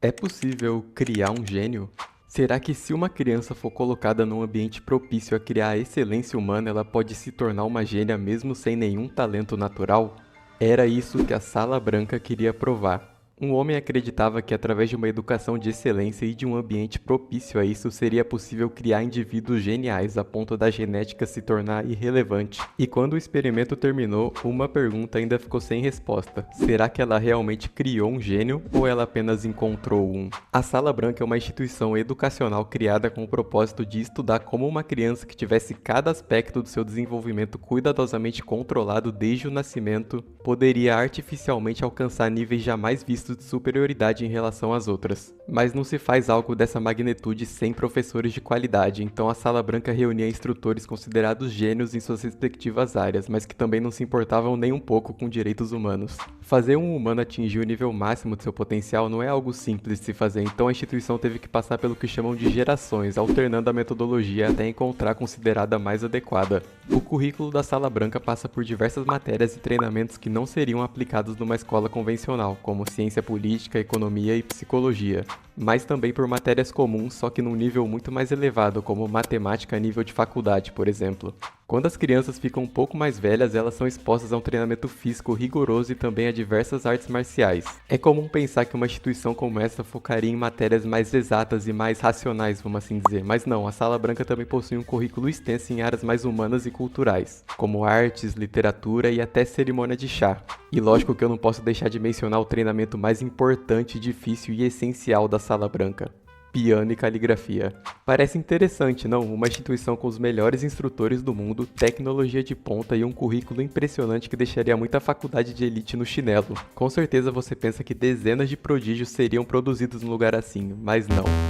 É possível criar um gênio? Será que se uma criança for colocada num ambiente propício a criar a excelência humana, ela pode se tornar uma gênia mesmo sem nenhum talento natural? Era isso que a Sala Branca queria provar. Um homem acreditava que através de uma educação de excelência e de um ambiente propício a isso, seria possível criar indivíduos geniais a ponto da genética se tornar irrelevante. E quando o experimento terminou, uma pergunta ainda ficou sem resposta. Será que ela realmente criou um gênio ou ela apenas encontrou um? A Sala Branca é uma instituição educacional criada com o propósito de estudar como uma criança que tivesse cada aspecto do seu desenvolvimento cuidadosamente controlado desde o nascimento poderia artificialmente alcançar níveis jamais vistos de superioridade em relação às outras. Mas não se faz algo dessa magnitude sem professores de qualidade, então a Sala Branca reunia instrutores considerados gênios em suas respectivas áreas, mas que também não se importavam nem um pouco com direitos humanos. Fazer um humano atingir o nível máximo de seu potencial não é algo simples de se fazer, então a instituição teve que passar pelo que chamam de gerações, alternando a metodologia até encontrar a considerada mais adequada. O currículo da Sala Branca passa por diversas matérias e treinamentos que não seriam aplicados numa escola convencional, como ciência política, economia e psicologia, mas também por matérias comuns, só que num nível muito mais elevado, como matemática a nível de faculdade, por exemplo. Quando as crianças ficam um pouco mais velhas, elas são expostas a um treinamento físico rigoroso e também a diversas artes marciais. É comum pensar que uma instituição como essa focaria em matérias mais exatas e mais racionais, vamos assim dizer, mas não, a Sala Branca também possui um currículo extenso em áreas mais humanas e culturais, como artes, literatura e até cerimônia de chá. E lógico que eu não posso deixar de mencionar o treinamento mais importante, difícil e essencial da Sala Branca: piano e caligrafia. Parece interessante, não? Uma instituição com os melhores instrutores do mundo, tecnologia de ponta e um currículo impressionante que deixaria muita faculdade de elite no chinelo. Com certeza você pensa que dezenas de prodígios seriam produzidos num lugar assim, mas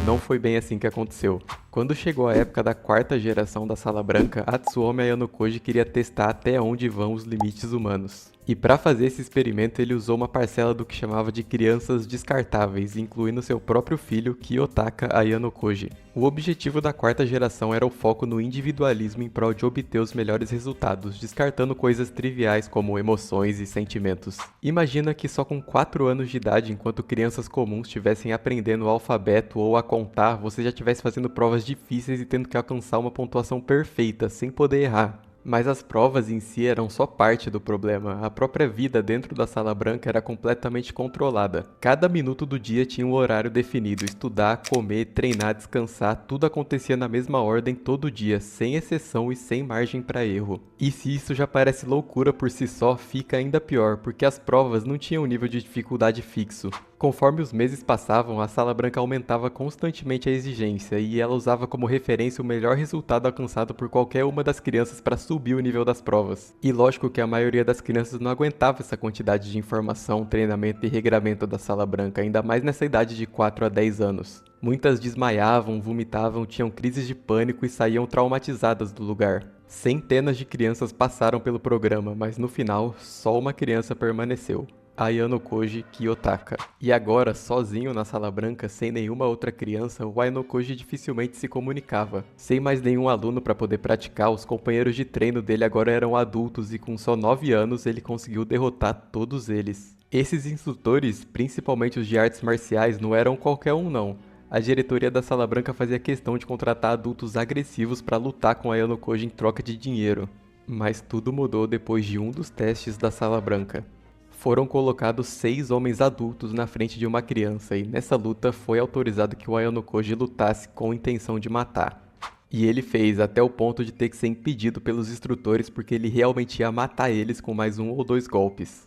não foi bem assim que aconteceu. Quando chegou a época da quarta geração da Sala Branca, Atsuomi Ayano Koji queria testar até onde vão os limites humanos. E para fazer esse experimento, ele usou uma parcela do que chamava de crianças descartáveis, incluindo seu próprio filho, Kiyotaka Ayano Koji. O objetivo da quarta geração era o foco no individualismo em prol de obter os melhores resultados, descartando coisas triviais como emoções e sentimentos. Imagina que só com 4 anos de idade, enquanto crianças comuns estivessem aprendendo o alfabeto ou a contar, você já estivesse fazendo provas difíceis e tendo que alcançar uma pontuação perfeita, sem poder errar. Mas as provas em si eram só parte do problema. A própria vida dentro da Sala Branca era completamente controlada. Cada minuto do dia tinha um horário definido. Estudar, comer, treinar, descansar, tudo acontecia na mesma ordem todo dia, sem exceção e sem margem para erro. E se isso já parece loucura por si só, fica ainda pior, porque as provas não tinham um nível de dificuldade fixo. Conforme os meses passavam, a Sala Branca aumentava constantemente a exigência e ela usava como referência o melhor resultado alcançado por qualquer uma das crianças para subir o nível das provas. E lógico que a maioria das crianças não aguentava essa quantidade de informação, treinamento e regramento da Sala Branca, ainda mais nessa idade de 4 a 10 anos. Muitas desmaiavam, vomitavam, tinham crises de pânico e saíam traumatizadas do lugar. Centenas de crianças passaram pelo programa, mas no final, só uma criança permaneceu: Ayano Koji Kiyotaka. E agora, sozinho na Sala Branca, sem nenhuma outra criança, o Ayano Koji dificilmente se comunicava. Sem mais nenhum aluno para poder praticar, os companheiros de treino dele agora eram adultos e com só 9 anos ele conseguiu derrotar todos eles. Esses instrutores, principalmente os de artes marciais, não eram qualquer um não. A diretoria da Sala Branca fazia questão de contratar adultos agressivos para lutar com Ayano Koji em troca de dinheiro. Mas tudo mudou depois de um dos testes da Sala Branca. Foram colocados 6 homens adultos na frente de uma criança e nessa luta foi autorizado que o Ayano Koji lutasse com a intenção de matar. E ele fez até o ponto de ter que ser impedido pelos instrutores porque ele realmente ia matar eles com mais 1 ou 2 golpes.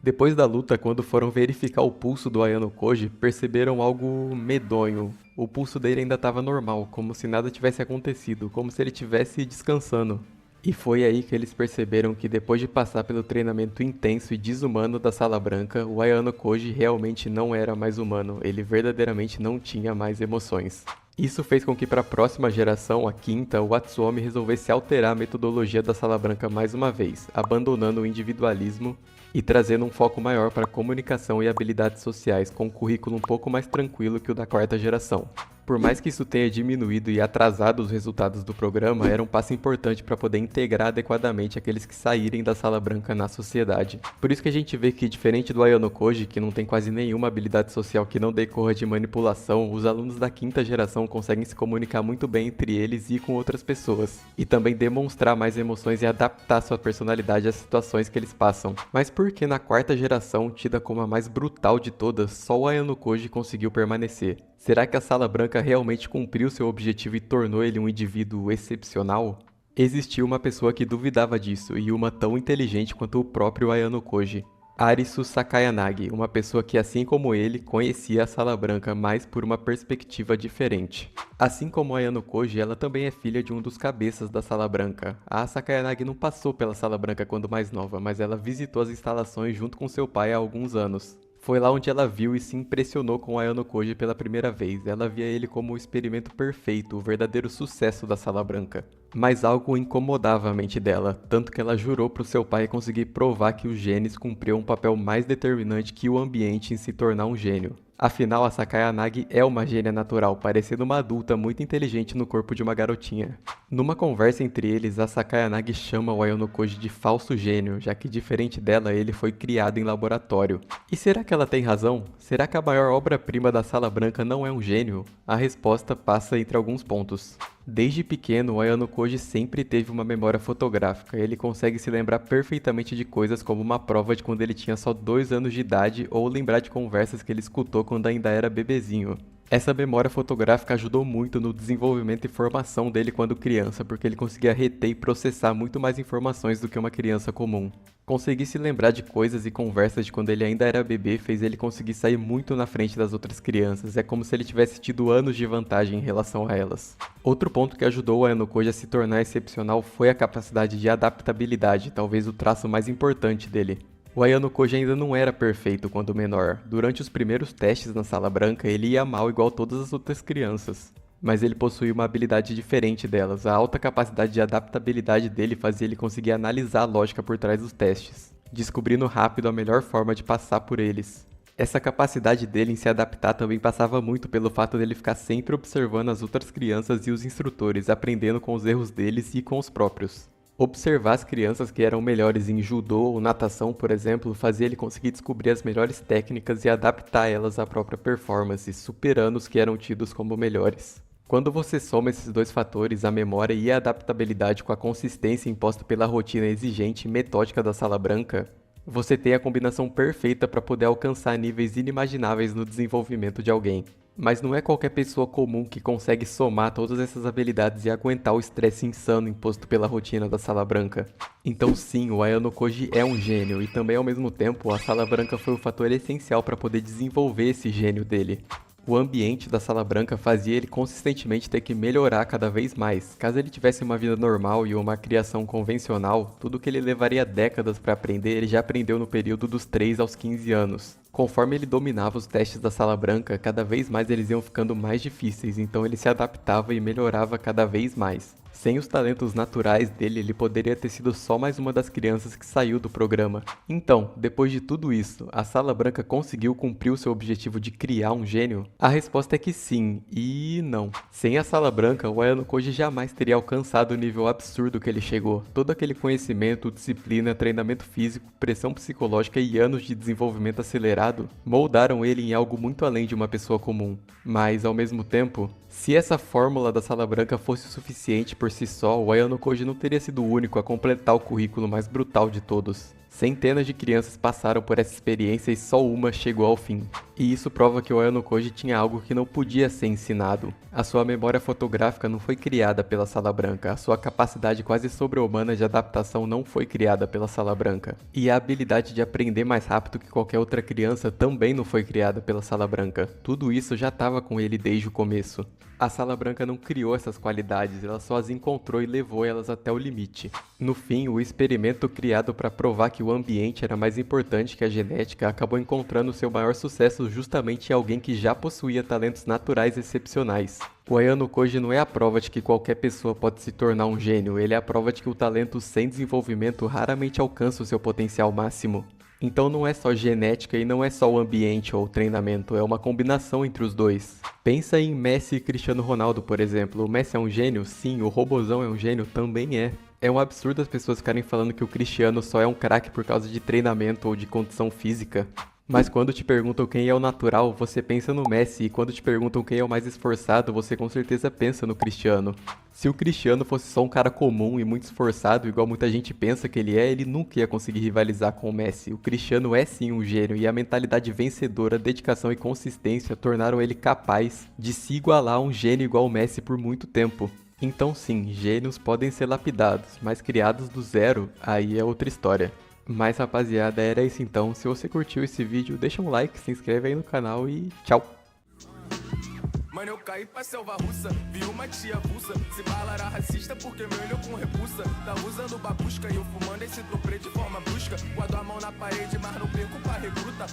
Depois da luta, quando foram verificar o pulso do Ayano Koji, perceberam algo medonho. O pulso dele ainda estava normal, como se nada tivesse acontecido, como se ele estivesse descansando. E foi aí que eles perceberam que depois de passar pelo treinamento intenso e desumano da Sala Branca, o Ayano Koji realmente não era mais humano, ele verdadeiramente não tinha mais emoções. Isso fez com que para a próxima geração, a quinta, o Atsuomi resolvesse alterar a metodologia da Sala Branca mais uma vez, abandonando o individualismo e trazendo um foco maior para comunicação e habilidades sociais, com um currículo um pouco mais tranquilo que o da quarta geração. Por mais que isso tenha diminuído e atrasado os resultados do programa, era um passo importante para poder integrar adequadamente aqueles que saírem da Sala Branca na sociedade. Por isso que a gente vê que, diferente do Ayano Koji, que não tem quase nenhuma habilidade social que não decorra de manipulação, os alunos da quinta geração conseguem se comunicar muito bem entre eles e com outras pessoas, e também demonstrar mais emoções e adaptar sua personalidade às situações que eles passam. Mas por que na quarta geração, tida como a mais brutal de todas, só o Ayano Koji conseguiu permanecer? Será que a Sala Branca realmente cumpriu seu objetivo e tornou ele um indivíduo excepcional? Existia uma pessoa que duvidava disso, e uma tão inteligente quanto o próprio Ayano Koji. Arisu Sakayanagi, uma pessoa que, assim como ele, conhecia a Sala Branca, mas por uma perspectiva diferente. Assim como Ayano Koji, ela também é filha de um dos cabeças da Sala Branca. A Sakayanagi não passou pela Sala Branca quando mais nova, mas ela visitou as instalações junto com seu pai há alguns anos. Foi lá onde ela viu e se impressionou com o Ayano Koji pela primeira vez. Ela via ele como o experimento perfeito, o verdadeiro sucesso da Sala Branca. Mas algo incomodava a mente dela, tanto que ela jurou para o seu pai conseguir provar que os genes cumpriam um papel mais determinante que o ambiente em se tornar um gênio. Afinal, a Sakayanagi é uma gênia natural, parecendo uma adulta muito inteligente no corpo de uma garotinha. Numa conversa entre eles, a Sakayanagi chama o Ayano Koji de falso gênio, já que diferente dela, ele foi criado em laboratório. E será que ela tem razão? Será que a maior obra-prima da Sala Branca não é um gênio? A resposta passa entre alguns pontos. Desde pequeno, o Ayano Koji sempre teve uma memória fotográfica. Ele consegue se lembrar perfeitamente de coisas como uma prova de quando ele tinha só 2 anos de idade ou lembrar de conversas que ele escutou quando ainda era bebezinho. Essa memória fotográfica ajudou muito no desenvolvimento e formação dele quando criança, porque ele conseguia reter e processar muito mais informações do que uma criança comum. Conseguir se lembrar de coisas e conversas de quando ele ainda era bebê fez ele conseguir sair muito na frente das outras crianças. É como se ele tivesse tido anos de vantagem em relação a elas. Outro ponto que ajudou o Ayano Koji a se tornar excepcional foi a capacidade de adaptabilidade, talvez o traço mais importante dele. O Ayano Koji ainda não era perfeito quando menor. Durante os primeiros testes na Sala Branca, ele ia mal igual todas as outras crianças. Mas ele possuía uma habilidade diferente delas. A alta capacidade de adaptabilidade dele fazia ele conseguir analisar a lógica por trás dos testes, descobrindo rápido a melhor forma de passar por eles. Essa capacidade dele em se adaptar também passava muito pelo fato dele ficar sempre observando as outras crianças e os instrutores, aprendendo com os erros deles e com os próprios. Observar as crianças que eram melhores em judô ou natação, por exemplo, fazia ele conseguir descobrir as melhores técnicas e adaptar elas à própria performance, superando os que eram tidos como melhores. Quando você soma esses dois fatores, a memória e a adaptabilidade com a consistência imposta pela rotina exigente e metódica da Sala Branca, você tem a combinação perfeita para poder alcançar níveis inimagináveis no desenvolvimento de alguém. Mas não é qualquer pessoa comum que consegue somar todas essas habilidades e aguentar o estresse insano imposto pela rotina da Sala Branca. Então sim, o Ayano Koji é um gênio, e também ao mesmo tempo a Sala Branca foi o fator essencial para poder desenvolver esse gênio dele. O ambiente da Sala Branca fazia ele consistentemente ter que melhorar cada vez mais. Caso ele tivesse uma vida normal e uma criação convencional, tudo que ele levaria décadas para aprender, ele já aprendeu no período dos 3 aos 15 anos. Conforme ele dominava os testes da Sala Branca, cada vez mais eles iam ficando mais difíceis, então ele se adaptava e melhorava cada vez mais. Sem os talentos naturais dele, ele poderia ter sido só mais uma das crianças que saiu do programa. Então, depois de tudo isso, a Sala Branca conseguiu cumprir o seu objetivo de criar um gênio? A resposta é que sim, e não. Sem a Sala Branca, o Ayano Koji jamais teria alcançado o nível absurdo que ele chegou. Todo aquele conhecimento, disciplina, treinamento físico, pressão psicológica e anos de desenvolvimento acelerado moldaram ele em algo muito além de uma pessoa comum. Mas, ao mesmo tempo, se essa fórmula da Sala Branca fosse o suficiente por si só, o Ayano Koji não teria sido o único a completar o currículo mais brutal de todos. Centenas de crianças passaram por essa experiência e só uma chegou ao fim. E isso prova que o Ayano Koji tinha algo que não podia ser ensinado. A sua memória fotográfica não foi criada pela Sala Branca, a sua capacidade quase sobre-humana de adaptação não foi criada pela Sala Branca. E a habilidade de aprender mais rápido que qualquer outra criança também não foi criada pela Sala Branca. Tudo isso já estava com ele desde o começo. A Sala Branca não criou essas qualidades, ela só as encontrou e levou elas até o limite. No fim, o experimento criado para provar que o ambiente era mais importante que a genética acabou encontrando seu maior sucesso justamente em alguém que já possuía talentos naturais excepcionais. O Ayano Koji não é a prova de que qualquer pessoa pode se tornar um gênio, ele é a prova de que o talento sem desenvolvimento raramente alcança o seu potencial máximo. Então não é só genética e não é só o ambiente ou o treinamento, é uma combinação entre os dois. Pensa em Messi e Cristiano Ronaldo, por exemplo. O Messi é um gênio? Sim. O Robozão é um gênio? Também é. É um absurdo as pessoas ficarem falando que o Cristiano só é um craque por causa de treinamento ou de condição física. Mas quando te perguntam quem é o natural, você pensa no Messi, e quando te perguntam quem é o mais esforçado, você com certeza pensa no Cristiano. Se o Cristiano fosse só um cara comum e muito esforçado, igual muita gente pensa que ele nunca ia conseguir rivalizar com o Messi. O Cristiano é sim um gênio, e a mentalidade vencedora, dedicação e consistência tornaram ele capaz de se igualar a um gênio igual o Messi por muito tempo. Então sim, gênios podem ser lapidados, mas criados do zero, aí é outra história. Mas rapaziada, era isso então. Se você curtiu esse vídeo, deixa um like, se inscreve aí no canal e tchau! Mano, eu caí pra selva russa, vi uma tia avulsa. Se bala era racista porque me olhou com repulsa. Tava usando babusca e eu fumando esse doprê de forma brusca. Guardo a mão na parede, mas não perco pra recruta.